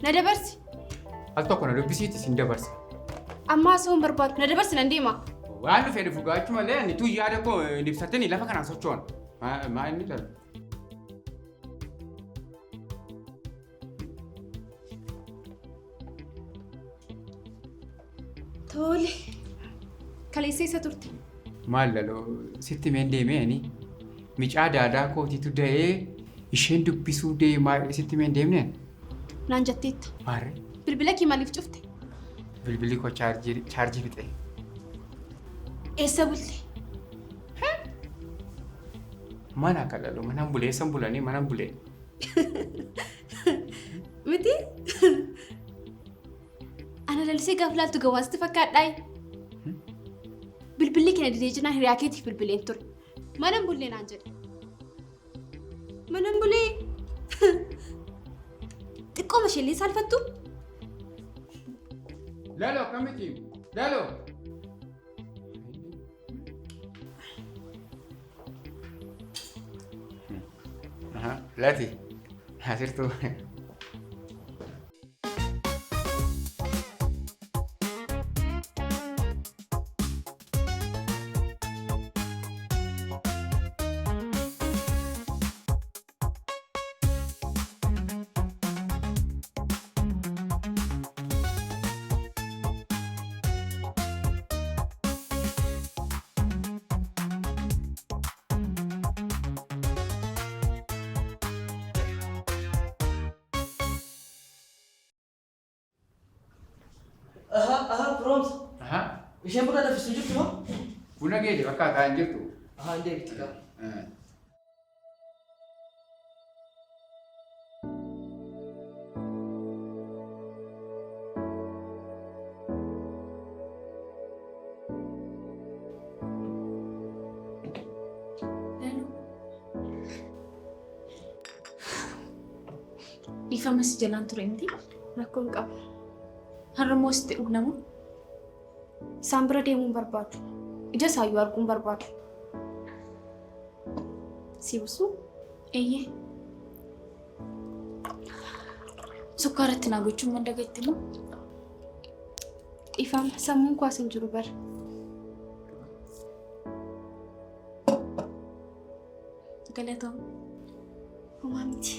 Nadabarsi. Altoo kana dubbisiitti sin dabarsa. Ammaa soon barbaadu nadabarsi nan deema. Waan dhufee dhufu gaachuu malee ani tu yaada koo ibsattanii lafa kanaan socho'an. Maa inni dhala? Tole. Kaleessa isa turte. Maal laloo sitti meen deemeeni micaa daadaa kootiitu da'ee isheen dubbisuu deemaa sitti meen deemneen? Naan jetteetta. Maarree? Bilbila kee maaliif cufte? Bilbilli koo chaarjii fixee. Eessa bulte? Mana akka laloo manaan bulee eessan bulanii manaan bulee. Miti? Ana lalisee gaafa laaltu gawaasti fakkaadhaa. Bilbilli keenya didee jinaa hiriyaa keetiif bilbileen ture. Manaan bullee naan jedhe. Manaan bulee. Xiqqooma isheellee saalfattu? Laloo akkamitti? Laloo! Lati, asirtuu. Proms. Isheen buna daffisu jirtu moo? Buna geeje fakkaataa hin jirtu. Hin deebitti qaba. Dhiifama si jalaan ture miti? Rakkoon qaba. Har'ammoo sitti dhugnamu? Isaan bira deemuun barbaadu. Ija isaayyuu arguun barbaadu. Si buusuu? Eeyyee. Sukkaaratti naa gochuun mandagatti moo? Dhiifama sammuun kuwaas hin jiru bara. Galatoom. Homaa miti.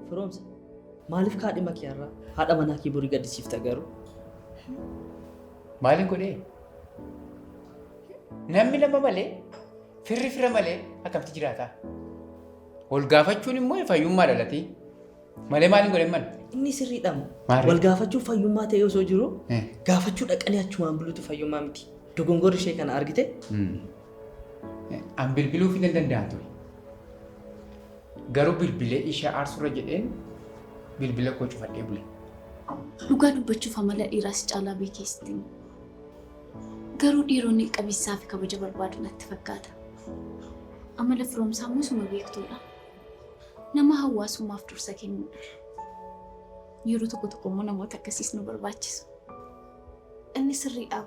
Proms. Maaliif kaadhi makiyaarraa haadha manaa kee borii gaddisiifta garuu? Maaliin godhee? Namni lama malee firri fira malee akkamitti jiraata? Wal gaafachuun immoo fayyummaa dhalatii. Malee maaliin godhee man? Inni sirriidhamu. Wal gaafachuun fayyummaa ta'ee osoo jiru gaafachuu dhaqanii achumaan buluutu fayyummaa miti. Dogongorri ishee kana argite? An bilbiluu fi danda'an ture. Garuu bilbilee ishee aarsurra jedheen bilbila koo cufadhee bule. Dhugaa dubbachuuf amala dhiiraas caalaa beekeesti. Garuu dhiironni qabeessaa fi kabaja barbaadu natti fakkaata. Amala firoomsaa musuma beektuudha. Nama hawaasummaaf dursa kennuudha. Yeroo tokko tokko immoo namoota akkasiis nu barbaachisu. Inni sirriidha.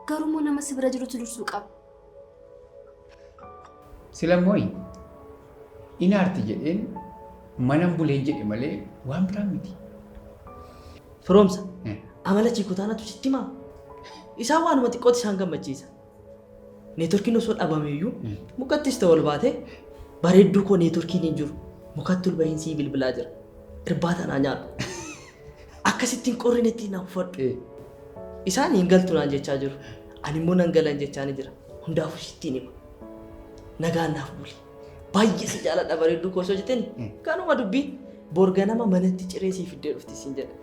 Garuu immoo nama si bira jirutu dursuu qaba. Silammooyi inaarti jedheen manaan buleen jedhe malee waan biraa miti. Firoomsa amala chiikotaanatu sitti himaa? Isaan waanuma xiqqooti isaan gammachiisa. Neetworkiin osoo dhabameeyyuu mukattis ta'u ol baatee bareedduu koo neetworkiin hin jiru. Mukatti ol bahiinsii bilbilaa jira. Irbaata naa nyaadhu. Akkasittiin qorri netti na uffadhu. Isaan hin galtu naan jechaa jiru. Ani immoo nan galan jechaa ni jira. Hundaafuu sittiin hima. Nagaan naaf buli. Baay'ee si jaaladha bareedduu koo osoo jetteen kanuma dubbii borga nama manatti ciree sii fiddee dhufti siin jedha.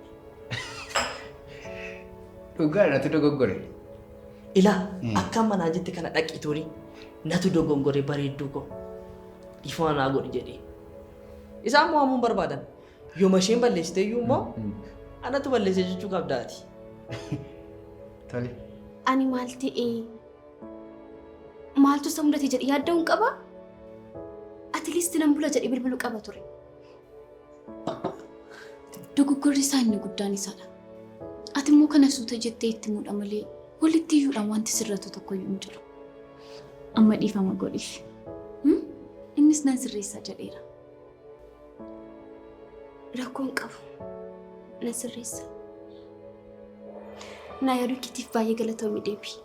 Dhugaa natu dogoggore. Ilaa akka manaa jette kana dhaqi turii natu dogoggore bareedduu koo ifaa naa godhi jedhee. Isaan mo'amuun barbaadan yooma isheen balleessite iyyuu immoo anatu balleesse jechuu qabdaati. Tole. Ani maal ta'ee maaltu isa mudate jedhe yaadda'uun qaba? Atleast nan bula jedhee bilbiluu qaba ture. Dogoggorri isaa inni guddaan isaadha. Ati immoo kana suuta jettee itti muudha malee walitti iyyuudhaan wanti sirratu tokkoyyuu hin jiru. Amma dhiifama godhiif. Innis nan sirreessaa jedheera. Rakkoon qabu. Na sirreessa. Na yaaduu keetiif baay'ee galatoomii deebii.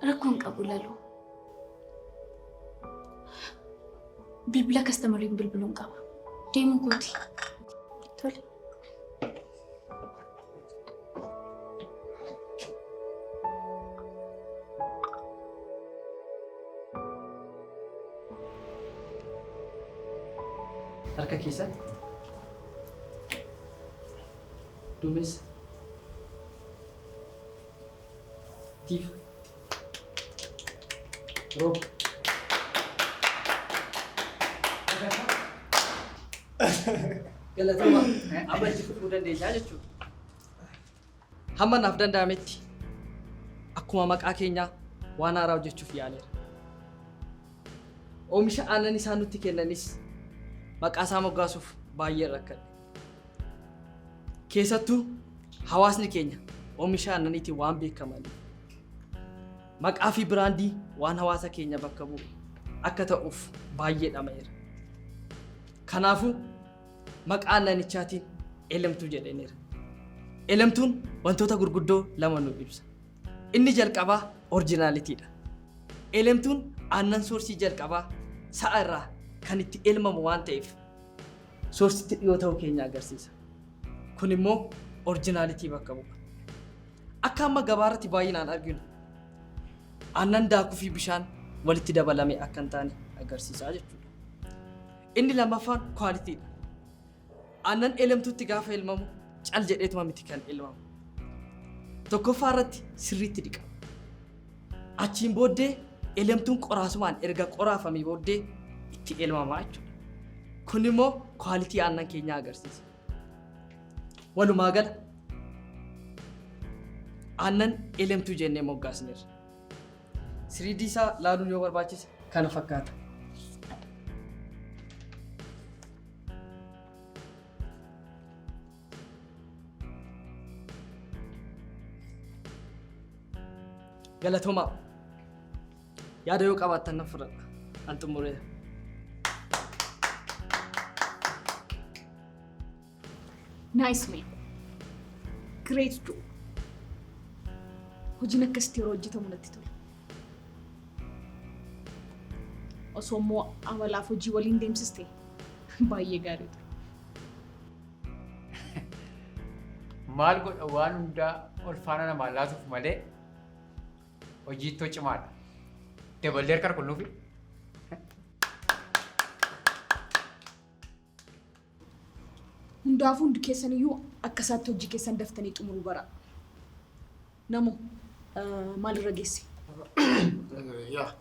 Rakkoon qabu laloo. Bilbila kastamariin bilbiluun qaba. Deemuu kooti. Tole. Harka keessatti duumessa tiifa rooba galatooma abalchi fudhuu dandeessaa jechuudha. Hamma naaf danda'ametti akkuma maqaa keenyaa waan haaraa hojjechuuf yaaleera. Oomisha aannan isaan nutti kennanis maqaa isaa moggaasuuf baay'ee rakkadhe. Keessattuu hawaasni keenya oomisha aannaniitiin waan beekamaniif maqaa fi biraandii waan hawaasa keenya bakka bu'u akka ta'uuf baay'ee dhama'eera. Kanaafuu maqaa aannanichaatiin Elemtuu jedhaneera. Elemtuun wantoota gurguddoo lama nu ibsa. Inni jalqabaa orjinaaliitiidha. Elemtuun aannan soorsii jalqabaa sa'a irraa kan itti elmamu waan ta'eef soorsitti dhiyoo ta'uu keenya agarsiisa. Kun immoo orjinaalitii bakka bu'a. Akka amma gabaarratti baay'inaan arginu aannan daakuu fi bishaan walitti dabalame akka hin taane agarsiisaa jechuudha. Inni lammaffaan kwaalitiidha. Aannan Elemtuutti gaafa elmamu cal jedheetuma miti kan elmamu. Tokkoffaa irratti sirriitti dhiqama. Achiin booddee Elemtuun qoraasumaan erga qoraafamee booddee itti elmamaa jechuudha. Kun immoo kwaalitii aannan keenyaa agarsiisa. Walumaa gala aannan Elemtuu jennee moggaasneerra. Siriidii isaa laaluun yoo barbaachise kana fakkaata. Galatoomaa. Yaada yoo qabaattan nan fudhadha. An xumureera. Nice man. Great job. Hojiin akkasitti yeroo hojjetamu natti tola. Osoo immoo amalaaf hojii waliin deemsiste baay'ee gaarii ture. Maal godha waan hundaa ol faana namaa laatuuf malee hojiittoo cimaadha. Daballee harka qullubbii. Hundaafuu hundi keessan iyyuu akka isaatti hojii keessan daftanii xumuruu bara. Namo maalirra geesse? Yaa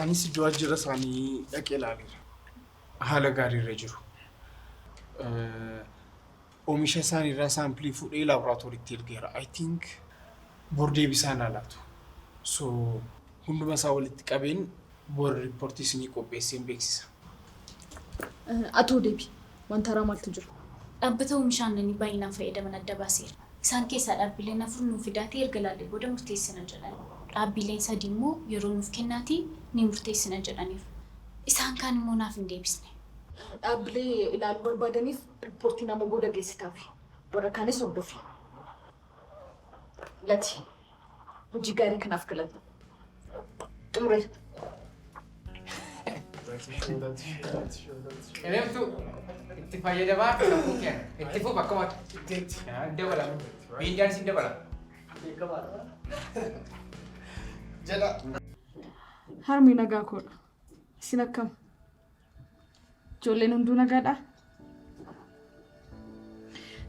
anis iddoo waajjira isaanii dhaqee ilaaleera. Haala gaariirra jiru. Oomisha isaaniirraa saampilii fuudhee laaboraatooriitti ergeera. I think bordee bisaan alaatu. So hunduma isaa walitti qabeen bor riippoortii isinii qopheesseen beeksisa. Atoo deebi. Wanta haaraa maaltu jira? Dhaabbata oomisha aannanii baay'inaan fayyadaman adda baaseera. Isaan keessaa dhaabbileen afur nuuf fidaatee erga laallee booda murteessina jedhan. Dhaabbileen sadii immoo yeroo nuuf kennaatii ni murteessina jedhaniiru. Isaan kaan immoo naaf hin deebisne. Dhaabbilee ilaaluu barbaadaniif riippoortii nama booda geessitaafi. Warra kaanis hordofi. Lati hojii gaarii kanaaf galata. Xumuree. Elemtuu itti fayyadamaa sammuu keenya itti fuuf akkuma dabala. Miidiyaan isin dabala. Jedha. Harmi nagaa koodha. Isin akkam? Ijoolleen hunduu nagaadhaa?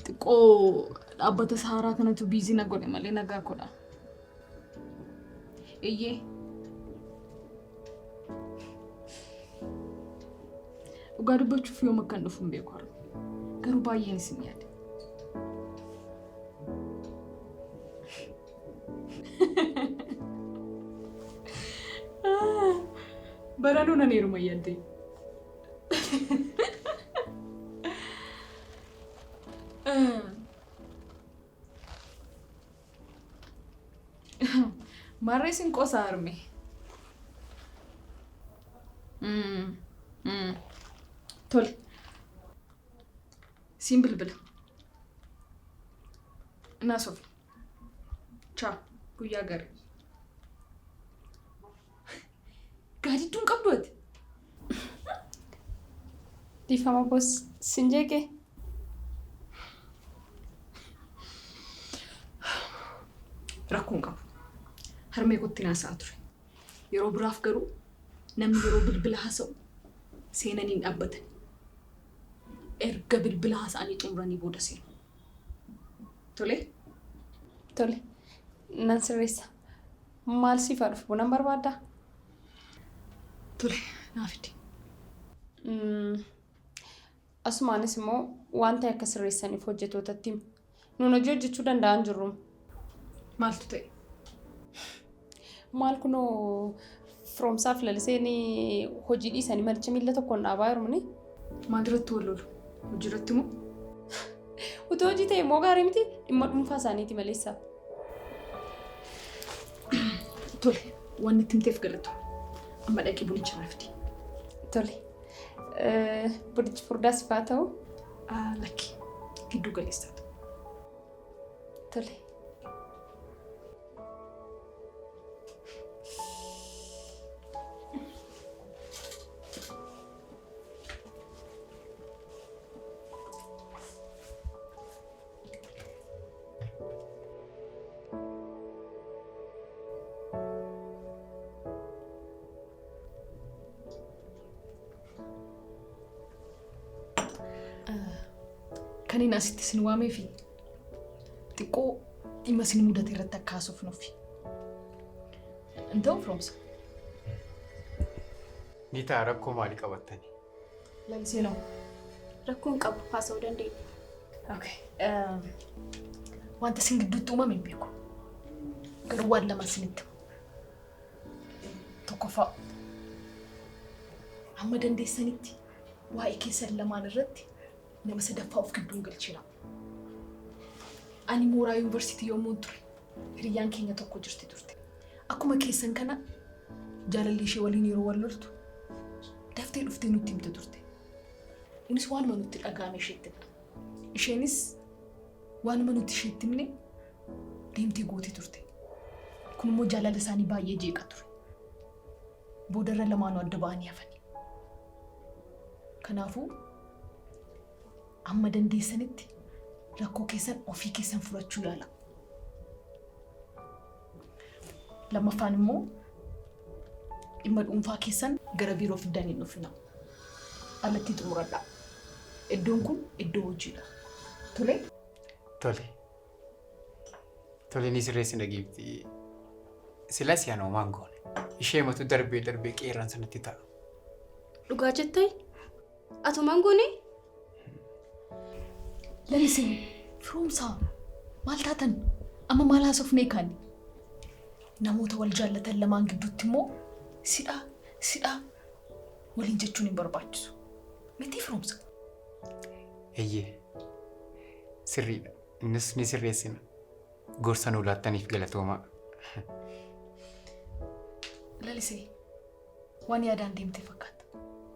Xiqqoo dhaabbata saaraa kanatu biizii na godhe malee nagaa koodha. Eeyyee. Dhugaa dubbachuuf yoom akkan dhufu hin beeku harmi. Garuu baay'een isin yaade. Baranuu nan heeruma yaadde. Marresin qosa arme. Tole. Simbil bila. Nasof. Ciao. Guyyaa gaarii. Gaadidduun qabdooti. Difama boos sin jeeqee? Rakkoon qabu. Harmee kootti naasaa ture. Yeroo biraaf garuu namni yeroo bilbila haasa'u seenanii dhaabbatan. Erga bilbila haasa'anii xumuranii booda seenu. Tole? Tole. Nan sirreessa. Maal siif dhufu bunan barbaaddaa? Tole, naafidi. Asumaanis immoo wanta akka sirreessaniif hojjetootatti himu. Nuun hojii hojjechuu danda'an jirru. Maaltu ta'e? Maal kunoo firoomsaaf laliseen hojii dhiisanii maricha miila tokkoon dhaabaa jirmuni? Maal irratti wal lolu? Hojii irratti moo? Utuu hojii ta'e immoo gaarii miti dhimma dhuunfaa isaaniiti maleessa. Tole, wanni itti himteef galatu. Amma dhaqee bunicha naafidi. Tole. Bunichi furdaas faa ta'u? Lakki. Gidduu galeessaa ta'u. Tole. Kan inni asitti isin waamee fi xiqqoo dhimma isin mudate irratti akka haasofnuufi. Hin ta'u firoomsa. Ni ta'a rakkoo maalii qabattanii? Lalisee noo. Rakkoon qabu haasa'uu dandeenya. Okay. Wanta isin gidduutti uumame hin beeku. Garuu waan lama isinitti himu. Tokkoffaa hamma dandeessanitti waa'ee keessan lamaan irratti nama sadaffaa of gidduun galchina. Ani mooraa yuunivarsiitii yommuu ture hiriyyaan keenya tokko jirti turte. Akkuma keessan kana jaalalli ishee waliin yeroo wal loltu daftee dhuftee nutti himte turte. Innis waanuma nutti dhaga'ame isheetti himte. Isheenis waanuma nutti isheetti himne deemtee gootii turte. Kun immoo jaalala isaanii baay'ee jeeqa ture. Boodarra lamaanuu adda ba'anii hafani. Kanaafuu amma dandeessanitti rakkoo keessan ofii keessan furachuu yaala. Lammaffaan immoo dhimma dhuunfaa keessan gara biiroo fiddanii hin dhufina. Alatti xumuradhaa. Iddoon kun iddoo hojiidha. Tole? Tole. Tole ni sirreessi dhageetti. Silas yaa noomaan goone. Ishee matu darbee qeerran sanatti ta'a. Dhugaa jettee? Atumaan goone? Lalisee, firoomsaa maal taatan? Amma maal haasofnee kaani? Namoota wal jaallatan lamaan gidduutti immoo sidhaa waliin jechuun hin barbaachisu. Miti firoomsa. Eeyyee. Sirriidha. Innis ni sirreessina. Gorsa nuu laattaniif galatoomaa. Lalisee, waan yaadaan deemtee fakkaata.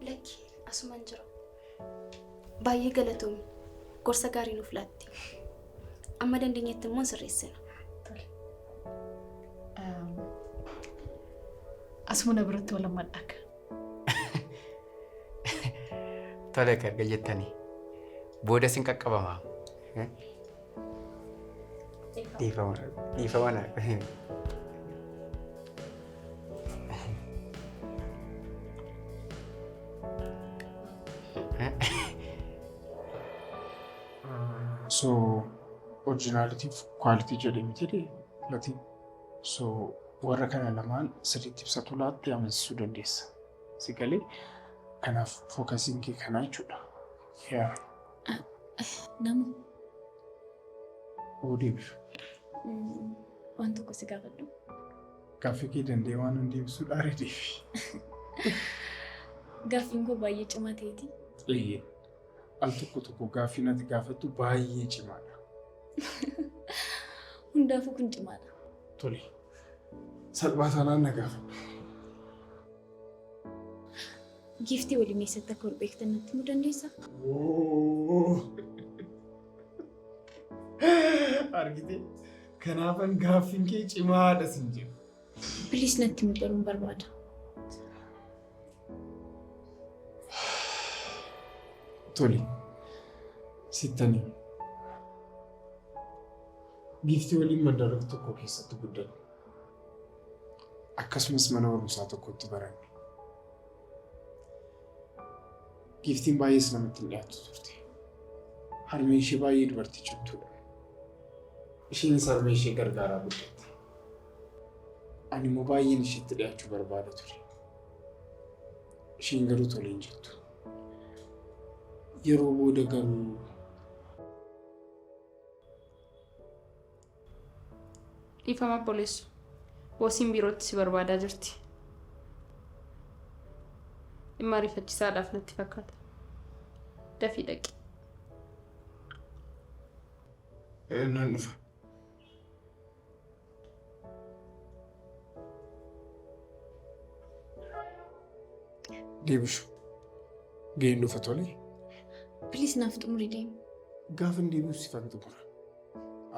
Lakki asumaan jira. Baay'ee galatoomi. Gorsa gaarii nuuf laatti. Amma dandeenyetti immoo sirreessina. Asuma biratti wal maddaaka. Tole karga jettanii. Booda sin qaqqabamaa. Dhiifama naa. So originality fi quality jedhee miti latiin. So warra kana lamaan sirriitti ibsatu laatte amansiisuu dandeessa. Si galee kanaaf fookasiin kee kanaa jechuudha. Yaa. Namu. Odeef. Waan tokko si gaafadhu. Gaaffii kee danda'e waan hin deebisuu dhaareetiif. Gaaffiin koo baay'ee cimaa ta'eeti. Eeyyee. Al tokko gaaffii natti gaafattu baay'ee cimaadha. Hundaafuu kun cimaadha. Tole. salphaa tanaan nagaaf. Giftii waliin eessatti akka wal beektan natti himuu dandeessaa? Argite kanaafan gaaffiin kee cimaadha sin jedhu. Bilis natti himuu baruun barbaada. Tole sittanii giftii waliin mandara tokko keessatti guddanne akkasumas mana barumsaa tokkotti baranne. Giftiin baay'ees namatti hin dhiyaatu turte. Harmeen ishee baay'ee dubartii cimtuudha. Isheenis harmee ishee gargaaraa guddatte. Ani immoo baay'een isheetti dhiyaachuu barbaada ture. Isheen garuu tole hin jettu. Yeroo booda garuu Dhiifama obboleessu. Boosiin biirootti si barbaadaa jirti. Dhimma ariifachiisaadhaaf natti fakkaata. Dafii dhaqi. nan dhufa. Deebishu. Gaheen dhufa tole. Bilis naaf xumurii deemu. Gaafa hin deebisu si fakkaatu qura.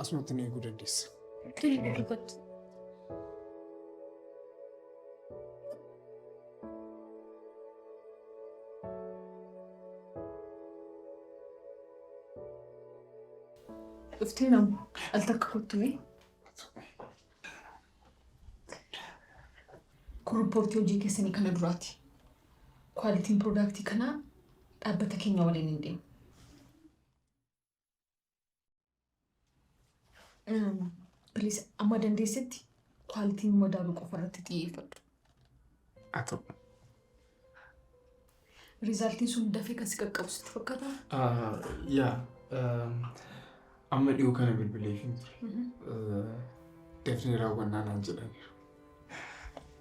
Asumatti na eeguu dandeessa. Tole dubbatu. Dhuftee namu al takka kottume. Kun riippoortii hojii keessanii kana duraati. Kwaalitiin piroodaaktii kanaa dhaabbata keenya waliin hin deemu. Bilis amma dandeessetti kwaalitiin madaaluu qofa irratti xiyyeeffadhu. Haa ta'u. Riizaaltiin sun dafee kan si qaqqabu sitti fakkaata? Yaa amma dhiyoo kana bilbilee fi dafnee raawwannaa naan jedhaniiru.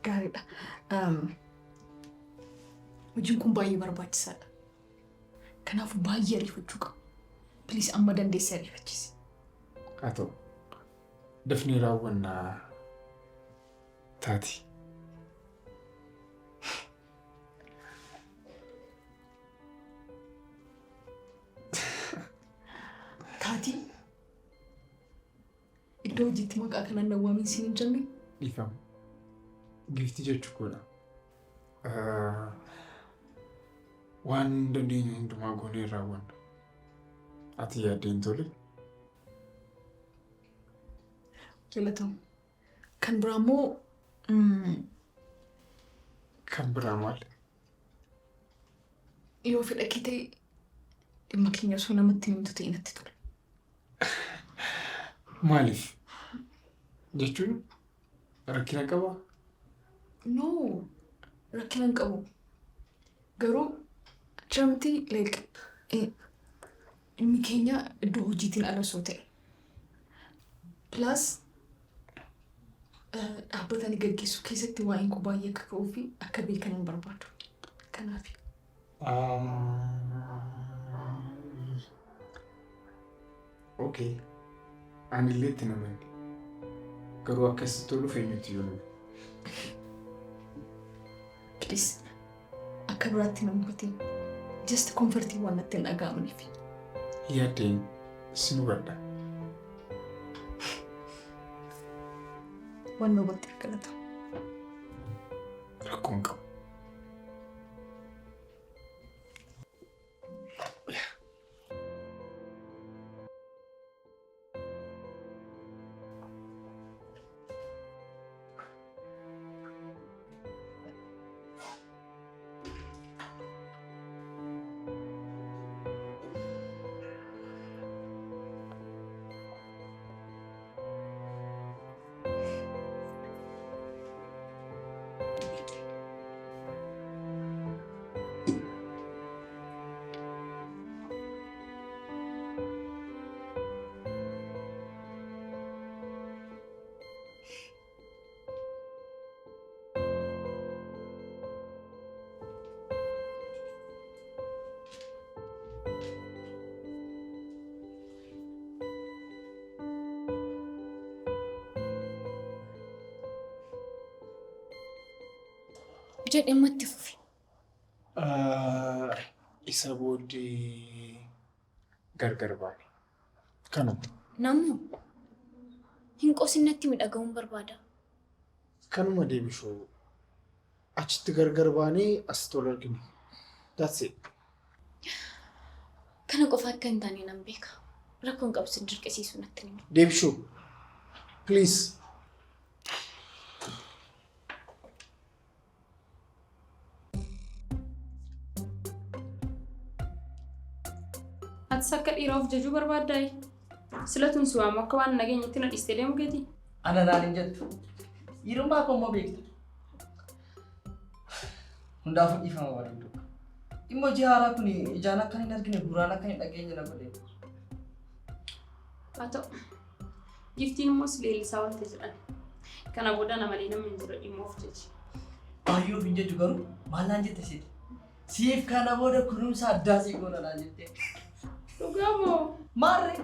Gaariidha. Hojiin kun baay'ee barbaachisaadha. Kanaafuu baay'ee ariifachuu qabu. Bilis amma dandeessee ariifachiisi. Haa ta'u. Dafnee raawwannaa taati. Taati iddoo hojiitti maqaa kanaan nawwaamiin siin hin jenne? Dhiifama. Giftii jechuu godha. Waan dandeenyu hundumaa goonee raawwanna. Ati yaaddeen tole? Filatamu. Kan biraa immoo kan biraa maal? Yoo fedha kee ta'e dhimma keenya osoo namatti himtu ta'e natti tola. Maaliif? Jechuun rakkina qabaa? No, rakkina hin qabu. Garuu jiramti dhimmi keenya iddoo hojiitiin ala osoo ta'e. Plus dhaabbata ni gaggeessu keessatti waa'een koo baay'ee akka ka'uu fi akka beekan hin barbaadu. Kanaaf. Okay. Ani illee itti namanne. Garuu akkasitti tolu feenyutti yoo nama. Please akka biraatti nama kutee just comfortii waan natti hin dhaga'amneef. Yaaddeen sin hubadha. Waan nu hubatti argalata. Rakkoon qabu. jedhee itti fufi. Isa booddee gargar baane. Kanuma. Namuu hin qoosinnatti midhagahuun barbaada. Kanuma deebishuu achitti gargar baanee asitti wal argine. That's it. Kana qofa akka hin taane nan beeka. Rakkoon qabsu dirqisiisuu natti himi. Deebishuu. Please. Ati akka dhiira of jajuu barbaaddaa? Silatuun si waamu akka waan nageenyatti na dhiistee deemu geeti. Ana naan hin jettu. Yerummaa akkuma immoo beektu. Hundaafuu dhiifama bareedu. Dhimma hojii haaraa kun ijaan akka hin argine gurraan akka hin dhageenye na godhe. Haa ta'u. Giftiin immoo si leellisaa waan ta'e jedhan. Kana booda nama malee namni hin jiru dhimma of jechi. Baay'ee of hin jettu garuu maal naan jette seeti? Siif kana booda kunuunsa addaa sii goona naan jette. Dhugaa moo? Maarree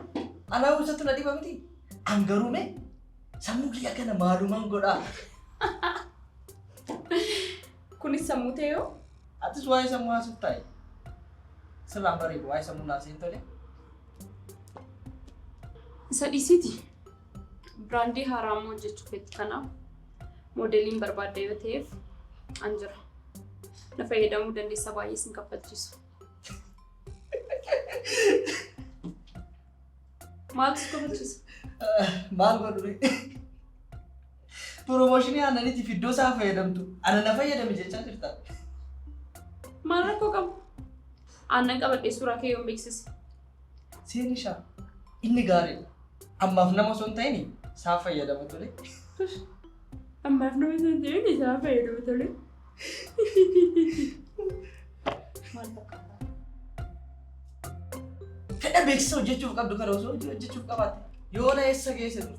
anaa ibsattu na dhiba miti. An garuu mee sammuu kiyya kana maalumaan godhaa. Kunis sammuu ta'e yoo? Atis waa'ee sammuu haasuuf taa'e. Sirraan bareedu waa'ee sammuu naaseen tole. Isa dhiisiti. Biraandii haaraa immoo hojjechuu feeti kanaaf moodeliin barbaadda yoo ta'eef an jira. Na fayyadamuu dandeessa baay'ee sin kaffalchiisu. Maaltu si kaffalchiisa? Maal godhure? Promooshinii aannaniitiif iddoo isaa fayyadamtu. Ana na fayyadame jechaa jirta. Maal rakkoo qabu? Aannan qabadhee suuraa kee yoon beeksise. Seenishaa inni gaariidha. Ammaaf nama osoo hin ta'in isaa fayyadama tole. Ammaaf nama osoo hin ta'in isaa fayyadama tole. Maal fakkaata? Fedha beeksisa hojjechuuf qabdu kana osoo hojjechuuf qabaatte yoo na eessa geesse dur.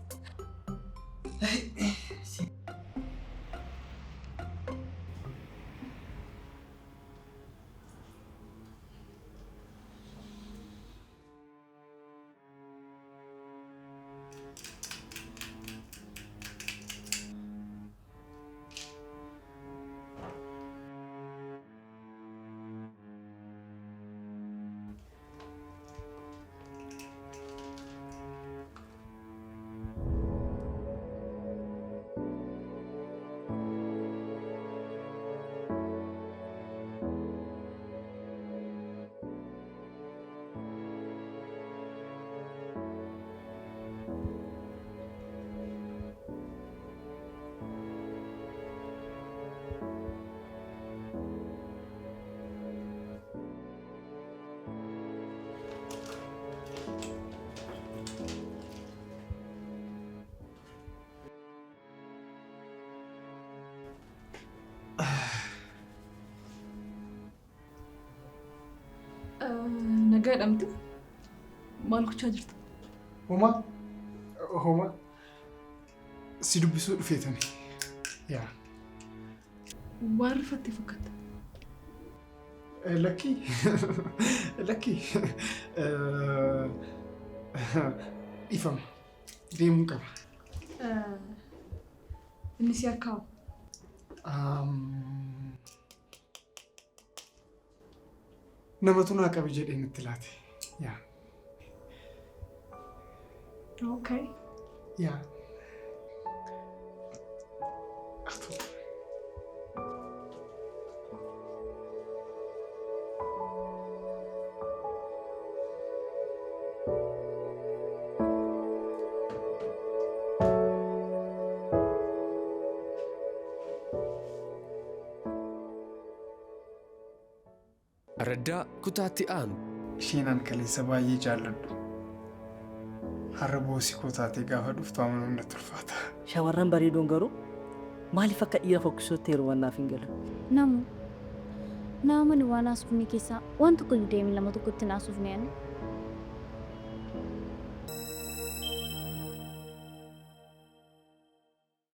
Nagaa dhamtu maal gochaa jirtu? Homa si dubbisuu dhufeetani. Yaa. Waan rifattee fakkaata. Lakki ifama deemuu qaba. Inni si akkaawu. Namatu naa qabe jedhee natti laate. Yaa. Okay. Yaa. Araddaa kutaatti aanu. Isheenan kaleessa baay'ee jaalladhu. Har'a boosii koo taatee gaafa dhuftu amanuun natti ulfaata. Shamarran bareedoon garuu maaliif akka dhiira fokkisootti heeruwannaaf hin galu? Namu. Naamani waan haasofni keessaa waan tokko deemee lama tokkotti naasuuf ni yaadne.